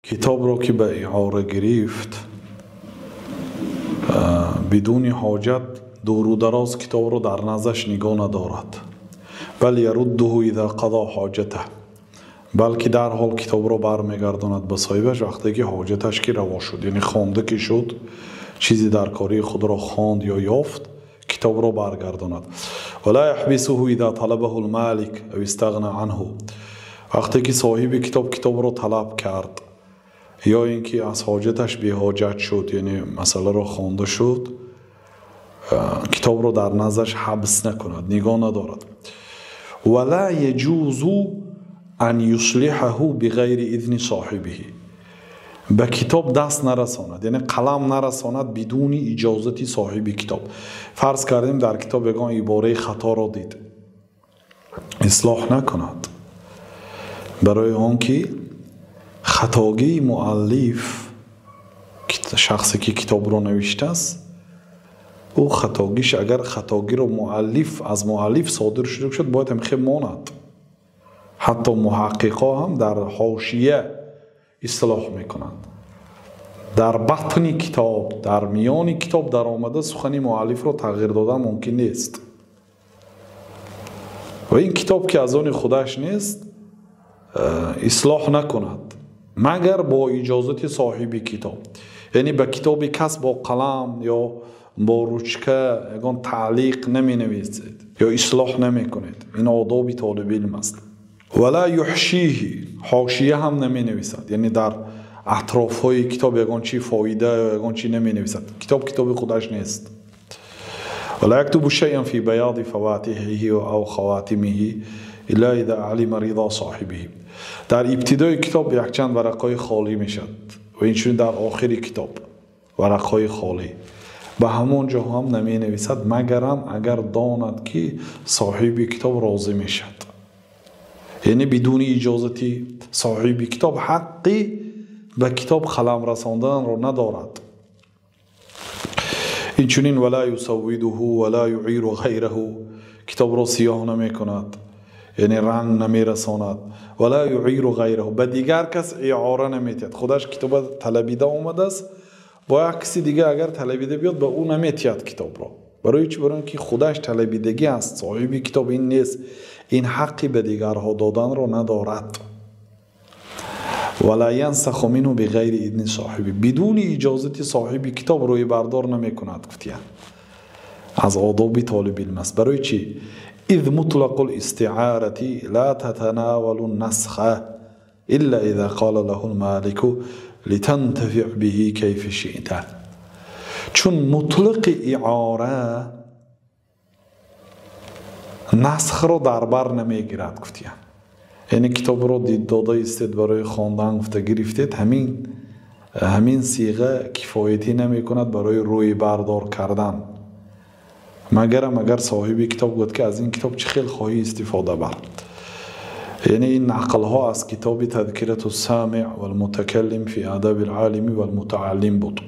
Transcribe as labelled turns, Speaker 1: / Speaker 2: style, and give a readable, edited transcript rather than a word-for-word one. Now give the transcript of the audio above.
Speaker 1: کتاب را که به اعاره گرفت بدون حاجت دور و دراز کتاب را در نظرش نگاه ندارد، بل یرده اذا قضا حاجته، بلکه در حال کتاب را برمیگرداند به صاحبش وقتی که حاجتش که روا شد، یعنی خوانده که شد، چیزی در کاری خود را خواند یا یافت، کتاب را برگرداند. ولا یحبسه اذا طلبه المالک او استغنى عنه، وقتی که صاحب کتاب را طلب کرد یا اینکه از حاجتش بی حاجت شد، یعنی مسئله را خوانده شد، کتاب را در نظرش حبس نکند، نگاه ندارد. ولا یجوز ان یصلحه بغیر اذن صاحبه، به کتاب دست نرساند، یعنی قلم نرساند بدون اجازت صاحب کتاب. فرض کردیم در کتاب یگان عباره خطا را دید، اصلاح نکند، برای آنکه خطاگی مؤلف، شخصی که کتاب را نوشته است، او خطاگیش اگر خطاگی را از مؤلف صادر شده شد باید همخه ماند. حتی محققا هم در حاشیه اصلاح میکنند. در بطن کتاب، در میان کتاب در آمده سخنی مؤلف را تغییر دادن ممکن نیست و این کتاب که از آن خودش نیست اصلاح نکند مگر با اجازت صاحب کتاب. یعنی به کتاب کس با قلم یا با روچکه یگان تعلیق نمی نویسید یا اصلاح نمی کنید، این آداب طالب علم است. ولا یحشیه، حاشیه هم نمی نویسد، یعنی در اطراف های کتاب یگان چی فایده یا یگان چی نمی نویسد، کتاب خودش نیست. ولا یکتب شیئا فی بیاض فواتحه او خواتمه الا اذا علم رضا صاحبه، در ابتدای کتاب یک چند ورقای خالی میشد و اینچون در آخر کتاب ورقای خالی، به همون جا هم نمی نویسد مگرم اگر داند که صاحب کتاب راضی میشد، یعنی بدون اجازت صاحب کتاب حقی به کتاب قلم رساندن را ندارد. اینچنین ولا یسوده ولا یعیر غیره، کتاب را سیاه نمی کند، یعنی رنگ نمی رساند. ولا یعیر غیره، به دیگر کس اعاره نمی تید، خودش کتاب طلبیده آمده است، با کسی دیگه اگر طلبیده بیاد به اون نمی تید کتاب را. برای چی؟ برای که خودش طلبیدگی است، صاحب کتاب این نیست، این حقی به دیگرها دادن را ندارد. ولا ینسخ منه بغیر اذن صاحبی، بدون اجازت صاحب کتاب روی بردار نمی کند. گفتیم از آداب طالب علم است. برای چی؟ اذ مطلق الاستعاره لا تتناول النسخ الا اذا قال له المالك لتنتفع به کیف شئت، چون مطلق اعاره نسخ را در بر نمیگیرد. گفتیم یعنی کتاب را دید داده استید برای خواندن گفته گرفتید، همین صیغه کفایتی نمی کند برای روی بردار کردن، مگر صاحب کتاب گفت که از این کتاب چه خیلی خواهی استفاده بر. یعنی این نقل ها از کتاب تذکرة السامع والمتکلم فی آداب العالم والمتعلم بود.